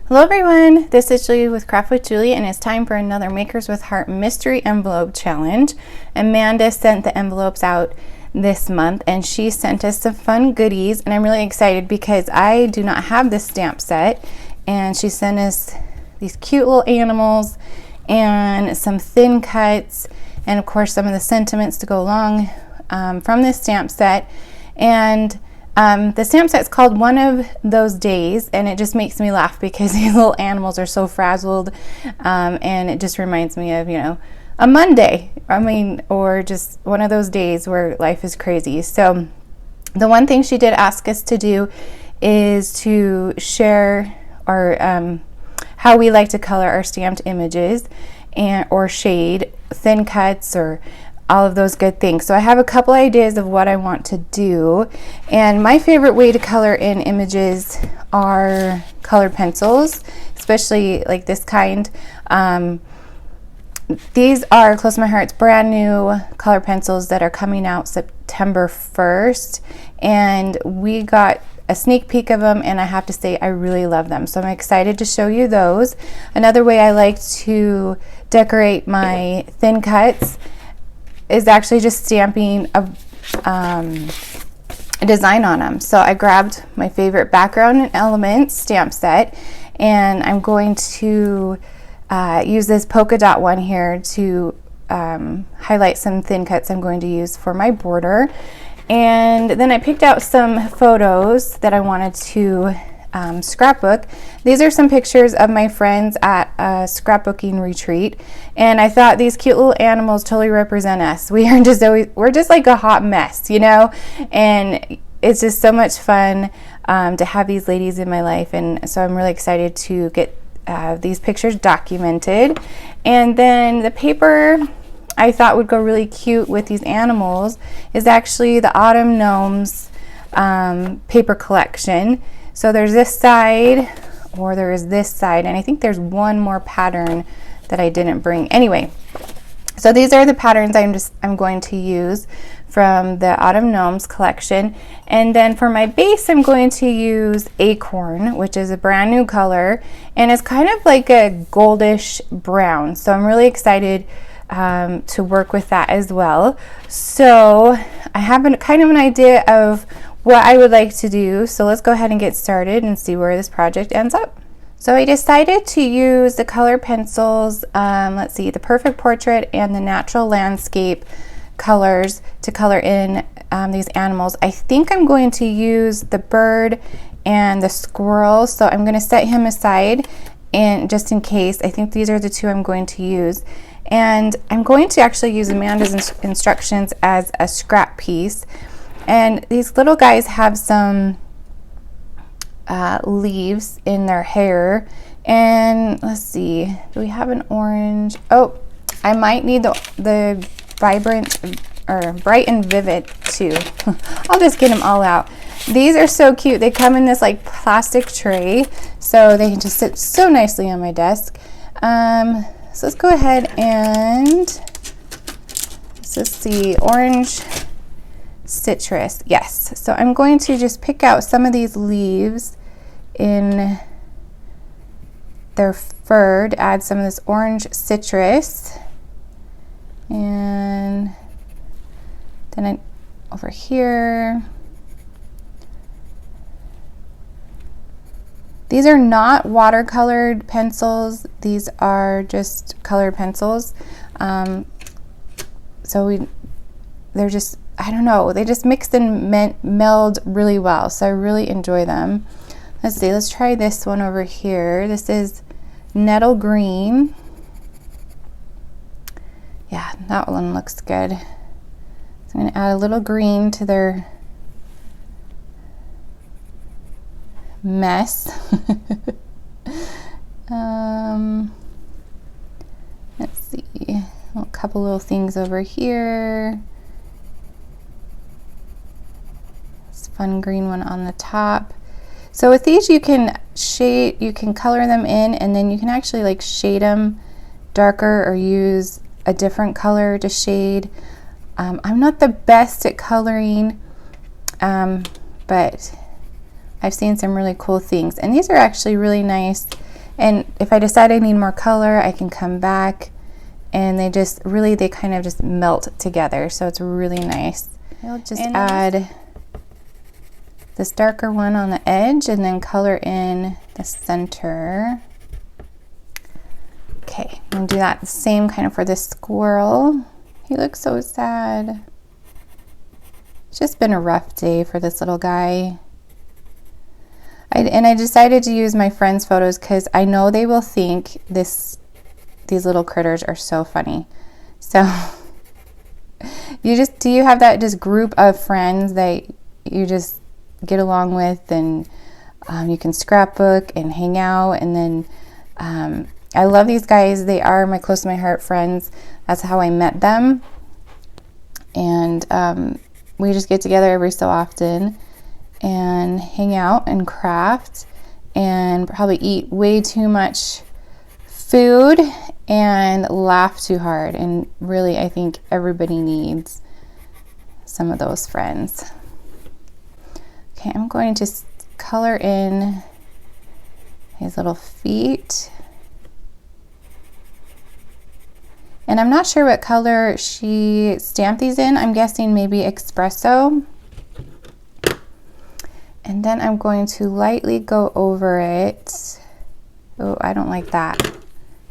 Hello everyone, this is Julie with Craft with Julie, and it's time for another Makers with Heart Mystery Envelope Challenge. Amanda sent the envelopes out this month and she sent us some fun goodies, and I'm really excited because I do not have this stamp set, and she sent us these cute little animals and some thin cuts and of course some of the sentiments to go along from this stamp set. And the stamp set's called One of Those Days, and it just makes me laugh because these little animals are so frazzled, and it just reminds me of, you know, a Monday, or just one of those days where life is crazy. So the one thing she did ask us to do is to share our how we like to color our stamped images or shade, thin cuts, or all of those good things. So I have a couple ideas of what I want to do, and my favorite way to color in images are colored pencils, especially like this kind. These are Close to My Heart's brand new color pencils that are coming out September 1st, and we got a sneak peek of them, and I have to say I really love them, so I'm excited to show you those. Another way I like to decorate my thin cuts is actually just stamping a design on them. So I grabbed my favorite Background and Elements stamp set, and I'm going to use this polka dot one here to highlight some thin cuts I'm going to use for my border. And then I picked out some photos that I wanted to scrapbook. These are some pictures of my friends at a scrapbooking retreat, and I thought these cute little animals totally represent us. We're just like a hot mess, you know, and it's just so much fun to have these ladies in my life, and so I'm really excited to get these pictures documented. And then the paper I thought would go really cute with these animals is actually the Autumn Gnomes paper collection. So there's this side, or there is this side, and I think there's one more pattern that I didn't bring. Anyway, so these are the patterns I'm going to use from the Autumn Gnomes collection. And then for my base, I'm going to use Acorn, which is a brand new color, and it's kind of like a goldish brown. So I'm really excited to work with that as well. So I have kind of an idea of what I would like to do, so let's go ahead and get started and see where this project ends up. So I decided to use the color pencils, let's see, the Perfect Portrait and the Natural Landscape colors to color in these animals. I think I'm going to use the bird and the squirrel, so I'm going to set him aside, and just in case, I think these are the two I'm going to use. And I'm going to actually use Amanda's instructions as a scrap piece. And these little guys have some leaves in their hair. And let's see, do we have an orange? Oh, I might need the vibrant or bright and vivid too. I'll just get them all out. These are so cute. They come in this like plastic tray, so they can just sit so nicely on my desk. So let's go ahead and this is the orange citrus. Yes, so I'm going to just pick out some of these leaves in their fur to add some of this orange citrus, and then over here, these are not watercolored pencils, these are just colored pencils. They're just, I don't know, they just mix and meld really well, so I really enjoy them. Let's see, let's try this one over here. This is Nettle Green. Yeah, that one looks good. So I'm going to add a little green to their mess. Let's see, a couple little things over here. This fun green one on the top. So with these you can shade, you can color them in, and then you can actually like shade them darker or use a different color to shade. I'm not the best at coloring, but I've seen some really cool things, and these are actually really nice And if I decide I need more color, I can come back, and they kind of just melt together. So it's really nice. I'll just add this darker one on the edge and then color in the center. Okay, I'm gonna do that the same kind of for this squirrel. He looks so sad. It's just been a rough day for this little guy. I decided to use my friends' photos because I know they will think these little critters are so funny. So do you have that just group of friends that you just get along with, and you can scrapbook and hang out? And then I love these guys. They are my close to my heart friends. That's how I met them. And we just get together every so often and hang out and craft and probably eat way too much food and laugh too hard. And really, I think everybody needs some of those friends. Okay, I'm going to color in his little feet. And I'm not sure what color she stamped these in. I'm guessing maybe espresso. And then I'm going to lightly go over it. Oh, I don't like that.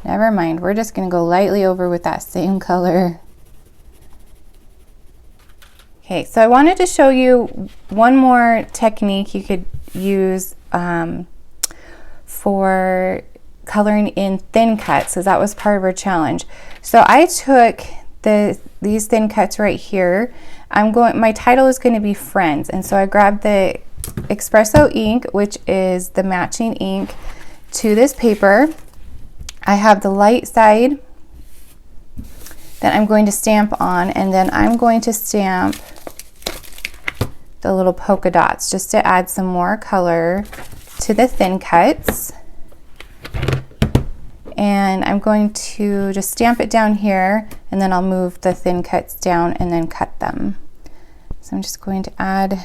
Never mind. We're just going to go lightly over with that same color. Okay, so I wanted to show you one more technique you could use for coloring in thin cuts, because that was part of our challenge. So I took these thin cuts right here. My title is going to be Friends, and so I grabbed the Espresso ink, which is the matching ink to this paper. I have the light side that I'm going to stamp on, and then I'm going to stamp the little polka dots just to add some more color to the thin cuts. And I'm going to just stamp it down here, and then I'll move the thin cuts down and then cut them. So I'm just going to add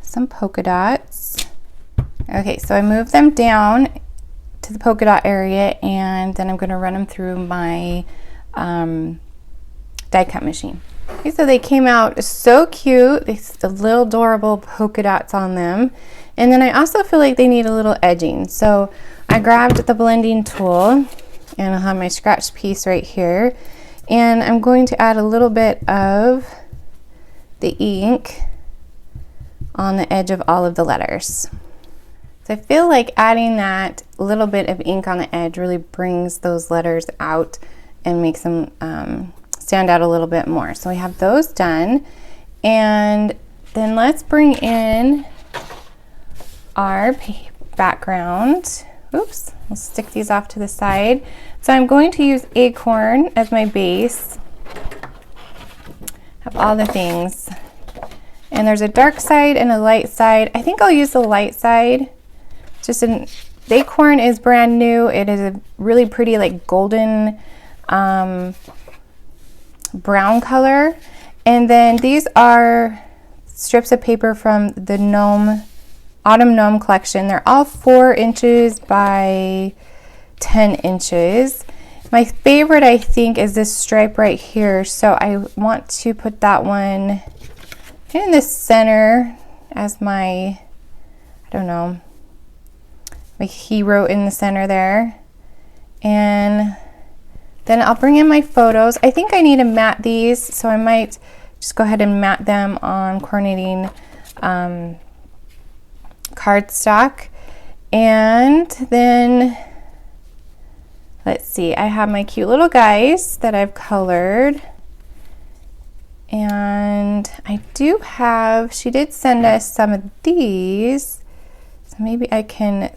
some polka dots. Okay, so I move them down to the polka dot area, and then I'm going to run them through my die cut machine. Okay, so they came out so cute. The little adorable polka dots on them. And then I also feel like they need a little edging. So I grabbed the blending tool, and I'll have my scratch piece right here. And I'm going to add a little bit of the ink on the edge of all of the letters. So I feel like adding that little bit of ink on the edge really brings those letters out and makes them stand out a little bit more. So we have those done. And then let's bring in our background. Oops, we'll stick these off to the side. So I'm going to use Acorn as my base. Have all the things. And there's a dark side and a light side. I think I'll use the light side. The Acorn is brand new. It is a really pretty like golden brown color. And then these are strips of paper from the Autumn Gnome collection. They're all 4 inches by 10 inches. My favorite, I think, is this stripe right here. So I want to put that one in the center as my, I don't know, my hero in the center there. And then I'll bring in my photos. I think I need to matte these, so I might just go ahead and matte them on coordinating cardstock. And then let's see, I have my cute little guys that I've colored, and I do have, she did send us some of these, so maybe I can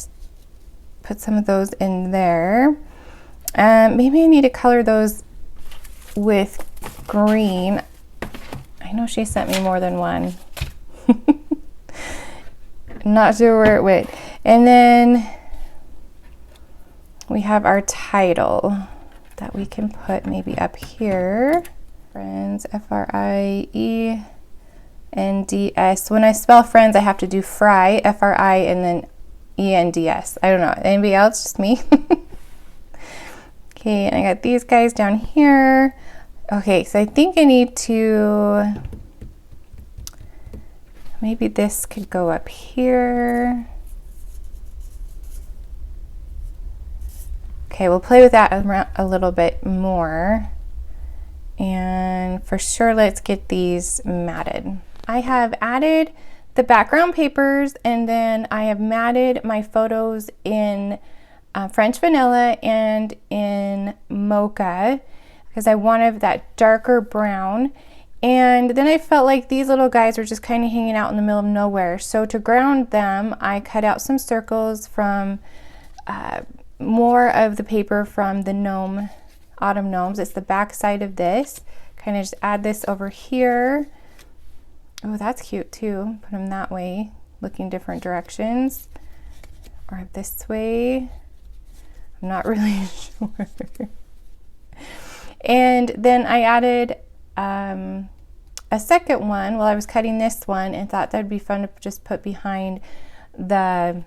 put some of those in there. Maybe I need to color those with green. I know she sent me more than one. Not sure where it went. And then we have our title that we can put maybe up here. Friends, F-R-I-E-N-D-S. When I spell friends, I have to do fry, F-R-I, and then E-N-D-S. I don't know. Anybody else? Just me? Okay, and I got these guys down here. Okay, so I think I need to, maybe this could go up here. Okay, we'll play with that around a little bit more. And for sure, let's get these matted. I have added the background papers, and then I have matted my photos in French vanilla and in mocha because I wanted that darker brown. And then I felt like these little guys were just kind of hanging out in the middle of nowhere. So to ground them, I cut out some circles from more of the paper from the Gnome Autumn Gnomes. It's the back side of this. Kind of just add this over here. Oh, that's cute too. Put them that way, looking different directions. Or this way. I'm not really sure. And then I added a second one while I was cutting this one and thought that'd be fun to just put behind the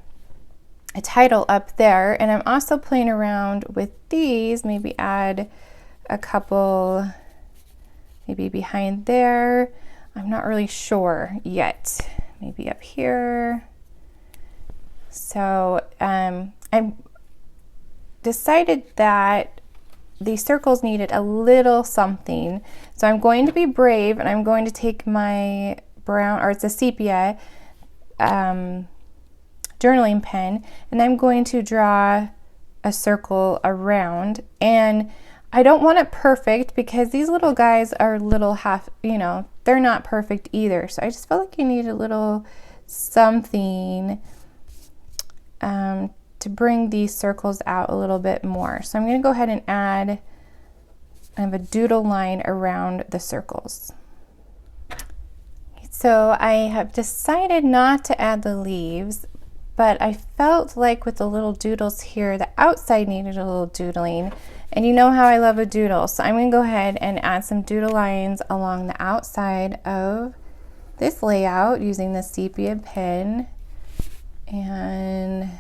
title up there. And I'm also playing around with these, maybe add a couple maybe behind there. I'm not really sure yet. Maybe up here. So I decided that these circles needed a little something. So I'm going to be brave and I'm going to take my brown, or it's a sepia journaling pen, and I'm going to draw a circle around. And I don't want it perfect because these little guys are little half, you know, they're not perfect either. So I just felt like you need a little something to bring these circles out a little bit more. So I'm going to go ahead and add kind of a doodle line around the circles. So I have decided not to add the leaves, but I felt like with the little doodles here, the outside needed a little doodling. And you know how I love a doodle. So I'm going to go ahead and add some doodle lines along the outside of this layout using the sepia pen. And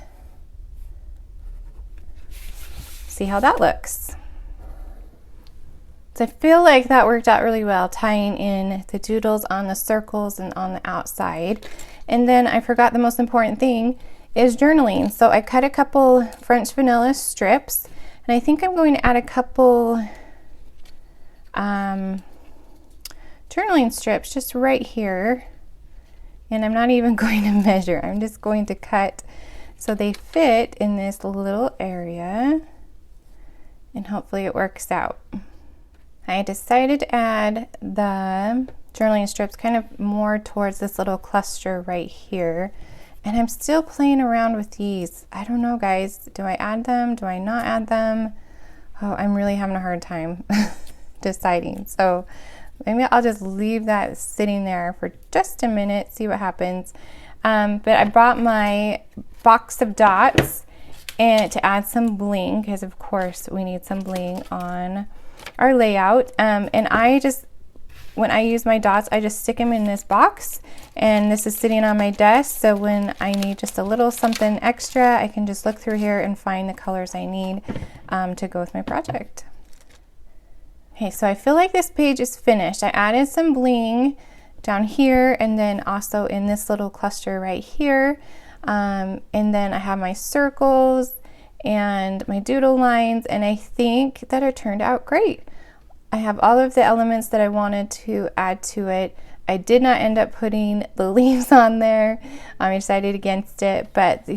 see how that looks. So I feel like that worked out really well, tying in the doodles on the circles and on the outside. And then I forgot the most important thing is journaling. So I cut a couple French vanilla strips, and I think I'm going to add a couple journaling strips just right here. And I'm not even going to measure. I'm just going to cut so they fit in this little area. And hopefully it works out. I decided to add the journaling strips kind of more towards this little cluster right here. And I'm still playing around with these. I don't know, guys. Do I add them? Do I not add them? Oh, I'm really having a hard time deciding. So maybe I'll just leave that sitting there for just a minute, see what happens. But I brought my box of dots and to add some bling, because of course we need some bling on our layout. And I just, when I use my dots, I just stick them in this box, and this is sitting on my desk. So when I need just a little something extra, I can just look through here and find the colors I need to go with my project. Okay, so I feel like this page is finished. I added some bling down here and then also in this little cluster right here. And then I have my circles and my doodle lines, and I think that it turned out great. I have all of the elements that I wanted to add to it. I did not end up putting the leaves on there. I decided against it, but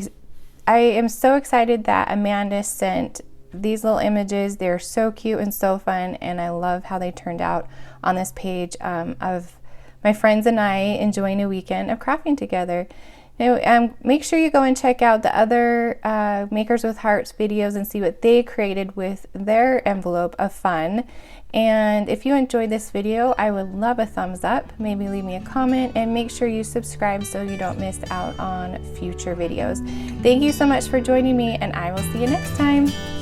I am so excited that Amanda sent these little images. They're so cute and so fun, and I love how they turned out on this page of my friends and I enjoying a weekend of crafting together. Make sure you go and check out the other Makers with Hearts videos and see what they created with their envelope of fun. And if you enjoyed this video, I would love a thumbs up. Maybe leave me a comment, and make sure you subscribe so you don't miss out on future videos. Thank you so much for joining me, and I will see you next time.